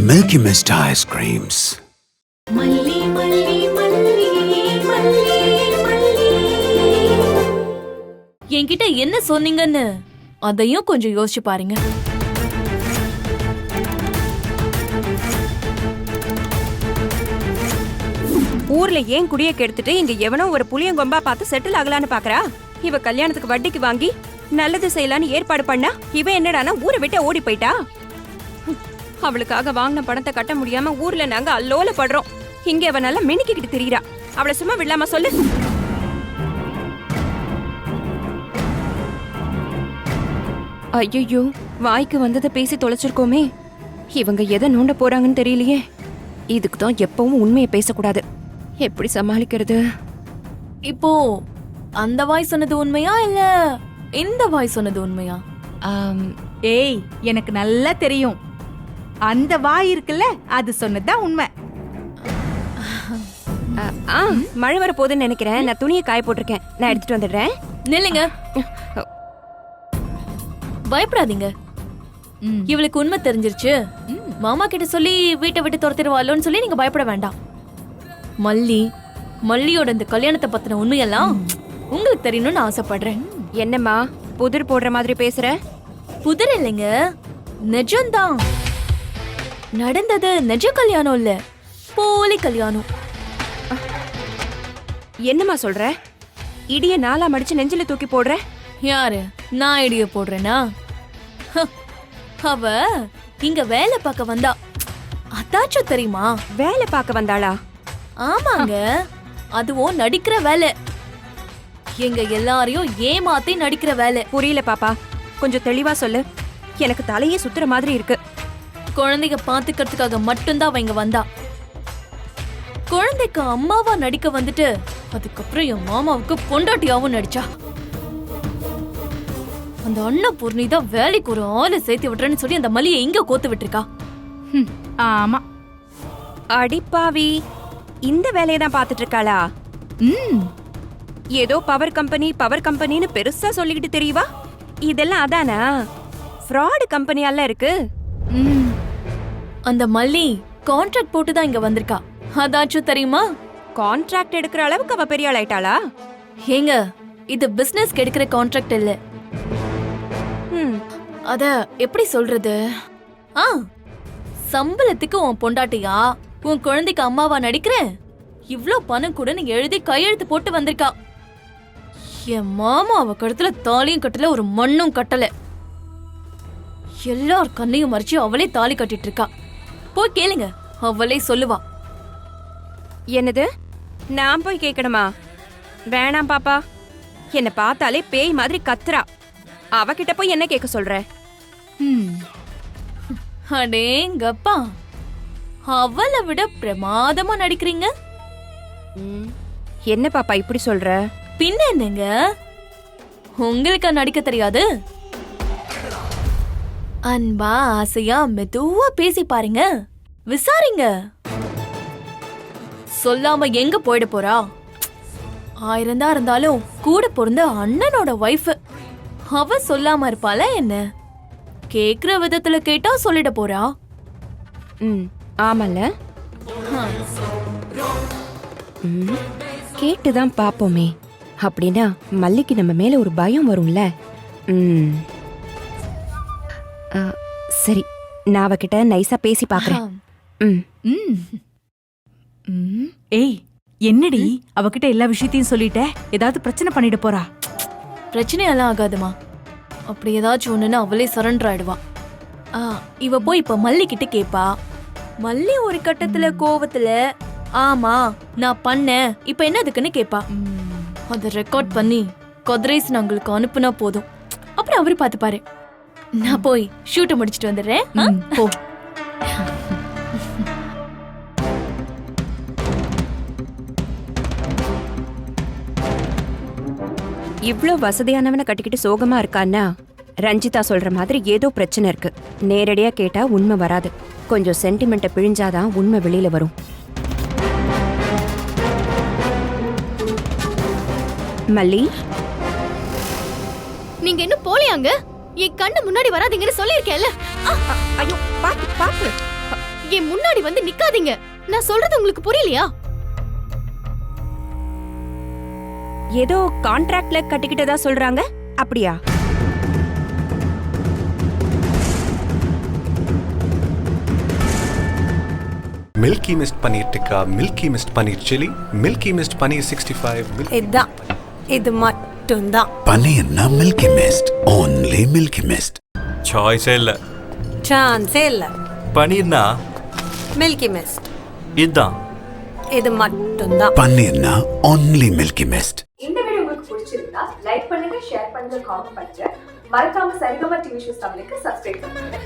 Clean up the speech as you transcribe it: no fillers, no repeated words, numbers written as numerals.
Milky Mist ice creams. மல்லி மல்லி மல்லி மல்லி மல்லி. என்கிட்ட என்ன சொன்னீங்கன்னு அதையும் கொஞ்சம் யோசிச்சு பாருங்க. ஊர்ல ஏன் குடிய கெடுத்துட்டு இங்க எவனோ ஒரு புளியங்கொம்பா பார்த்து செட்டில் ஆகலான்னு பாக்குறா. இவ கல்யாணத்துக்கு வட்டிக்கு வாங்கி நல்லது செய்யலான்னு ஏற்பாடு பண்ணா இவ என்னடானா ஊரை விட்டு ஓடி போயிட்டா. அவளுக்காக வாங்கின பணத்தை கட்ட முடியாம ஊர்ல நாங்க அல்லோல படுறோம். இங்க அவ நல்லா மினுக்கிட்டு திரியிறா. அவளை சும்மா விடலாமா சொல்லு. ஐயோ, வாய்க்கு வந்ததை பேசி தொலைச்சிருக்கோமே. இவங்க எதை நோண்ட போறாங்கன்னு தெரியலையே. இதுக்கு தான் எப்பவும் உண்மையை பேசக்கூடாது. எப்படி சமாளிக்கிறது? இப்போ அந்த வாய் சொன்னது உண்மையா இல்ல இந்த வாய் சொன்னது உண்மையா? ஏய், எனக்கு நல்லா தெரியும். அந்த வாய் இருக்குல்ல, அது சொன்னதுதான் உண்மை. மழை வர போகுதுன்னு நினைக்கிறேன். நான் துணியை காய போட்டிருக்கேன். நான் எடுத்துட்டு வந்துடுறேன். நில்லுங்க, பயப்படாதீங்க. இவளுக்கு உண்மை தெரிஞ்சிருச்சு. மாமா கிட்ட சொல்லி வீட்டை விட்டு துரத்திடுவாளோன்னு சொல்லி நீங்க பயப்பட வேண்டாம். மல்லியோட இந்த கல்யாணத்தை பத்தின உண்மையெல்லாம் உங்களுக்கு தெரியணும்னு ஆசைப்படுறேன். என்னம்மா புதிர் போடுற மாதிரி பேசுற? புதிர் இல்லைங்க, நிஜம்தான். நடந்தது நிஜ கல்யாணம் இல்ல, போலி கல்யாணம். என்னம்மா சொல்ற? இடிய நாலா மடிச்சு நெஞ்சில தூக்கி போடுற? யாரு? நான் ஐடிய போடுறேனா? அவ இங்க வேலை பார்க்க வந்தா, அதாச்சும் தெரியுமா? வேலை பார்க்க வந்தாளா? ஆமாங்க, அதுவும் நடிக்கிற வேலை. எங்க எல்லாரையும் ஏமாத்தி நடிக்கிற வேலை. புரியல பாப்பா, கொஞ்சம் தெளிவா சொல்லு. எனக்கு தலையே சுத்துற மாதிரி இருக்கு. குழந்தைங்க பாத்துக்கிறதுக்காக மட்டும்தான் அவ இங்க வந்தா. குழந்தைக்கு அம்மாவா நடிக்க வந்துட்டு அதுக்கப்புறம் என் மாமாவுக்கு பொண்டாட்டியாவும் நடிச்சா. அந்த அன்னபூர்ணி தான் வேலைக்கு ஒரு ஆளை சேர்த்து விட்டுறேன்னு சொல்லி அந்த மல்லியை இங்க கோத்து விட்டுருக்கா. ஆமா. அடிப்பாவி, இந்த வேலையை தான் பாத்துட்டு இருக்காளா? ஏதோ பவர் கம்பெனின்னு பெருசா சொல்லிக்கிட்டு தெரியவா. இதெல்லாம் அதானா? ஃப்ராட் கம்பெனியால இருக்கு. அந்த மல்லி கான்ட்ராக்ட் போட்டு தான் இங்க வந்திருக்கா. அதாச்சும் தெரியுமா? கான்ட்ராக்ட் எடுக்கிற அளவுக்கு அவ பெரிய ஆள் ஆயிட்டாளா? ஏங்க, இது பிசினஸ்க்கு எடுக்கிற கான்ட்ராக்ட் இல்ல. அத எப்படி சொல்றது? சம்பளத்துக்கு உன் பொண்டாட்டியா உன் குழந்தைக்கு அம்மாவா நடிக்கிறேன், இவ்ளோ பணம் கூட நீ எழுதி கையெழுத்து போட்டு வந்திருக்கா. என் மாமா அவ கழுத்துல தாலியும் கட்டல, ஒரு மண்ணும் கட்டல. எல்லார் கண்ணையும் மறைச்சு அவளே தாலி கட்டிட்டு இருக்கா. போய் கேளுங்க, அவளே சொல்லுவா. என்னது? நான் போய் கேட்கணுமா? வேணாம் பாப்பா, என்ன பார்த்தாலே பேய் மாதிரி கத்துறா. அவகிட்ட போய் என்ன கேட்க சொல்ற? அடேங்கப்பா, அவளை விட பிரமாதமா நடிக்கிறீங்க. என்ன பாப்பா இப்படி சொல்ற? பின்ன என்னங்க, உங்களுக்கு நடிக்க தெரியாது? அன்பா ஆசையா மெதுவா பேசி பாருங்க, விசாரிங்க. சொல்லாம எங்க போயிட போறா? 1000 தான் இருந்தாலும் கூட பிறந்த அண்ணனோட வைஃப். அவ சொல்லாம இருப்பாள என்ன? கேக்குற விதத்துல கேட்டா சொல்லிட போறா. ஆமல்ல, கேட்டுதான் பாப்போமே. அப்படின்னா மல்லிக்கு நம்ம மேல ஒரு பயம் வரும்ல. சரி, நான் அவகிட்ட நைஸா பேசி பாக்குறேன். ஏய், என்னடி அவகிட்ட எல்லா விஷயத்தையும் சொல்லிட்ட? ஏதாவது பிரச்சனை பண்ணிட போறா? பிரச்சனையெல்லாம் ஆகாதுமா. அப்படி ஏதாச்சும் ஒண்ணுன்னு அவளே சரண்டர் ஆயிடுவா. இவ போய் இப்ப மல்லி கிட்ட கேப்பா. மல்லி ஒரு கட்டத்துல கோவத்துல ஆமா நான் பண்ணேன், இப்ப என்ன அதுக்குன்னு கேப்பா. அத ரெக்கார்ட் பண்ணி கொத்ரேஸ் நாங்களுக்கு அனுப்புனா போதும். அப்புறம் அவரு பாத்துப்பாரு. நான் போய் ஷூட்டை முடிச்சிட்டு வந்துடுறேன். போ. இவ்ளோ வசதியானவனை கட்டிக்கிட்டு சோகமா இருக்கான்னா ரஞ்சிதா சொல்ற மாதிரி ஏதோ பிரச்சனை இருக்கு. நேரடியா கேட்டா உண்மை வராது. கொஞ்சம் சென்டிமெண்ட்டை பிழிஞ்சாதான் உண்மை வெளியில வரும். மல்லி, நீங்க இன்னும் போலையாங்க? என் கண்ணு முன்னாடி வராதீங்கன்னு சொல்லிருக்கேன்ல. ஐயோ, பாத்து பாத்து. என் முன்னாடி வந்து நிக்காதீங்க. நான் சொல்றது உங்களுக்கு புரியலையா? ஏதோ கான்ட்ராக்ட்ல கட்டிக்கிட்டதா சொல்றாங்க, அப்படியா? Milky mist paneer tikka, milky mist பன்னீர் சில்லி, மில்கி மிஸ்ட் பன்னீர் 65. இதான், இது மட்டும்தான். Paneerna Milky Mist. Only Milky Mist. சாய்ஸே இல்லை. சான்ஸே இல்ல. பன்னீர்னா மில்கி மிஸ்ட், இதுதான். இது மட்டும்தான். Paneerna only Milky Mist. இந்த வீடியோ உங்களுக்கு பிடிச்சிருந்தா லைக் பண்ணுங்க, ஷேர் பண்ணுங்க, காமெண்ட் பண்ணுங்க. மறக்காம சரிகமா டிவி ஷோஸ் தமிழுக்கு சப்ஸ்கிரைப் பண்ணுங்க.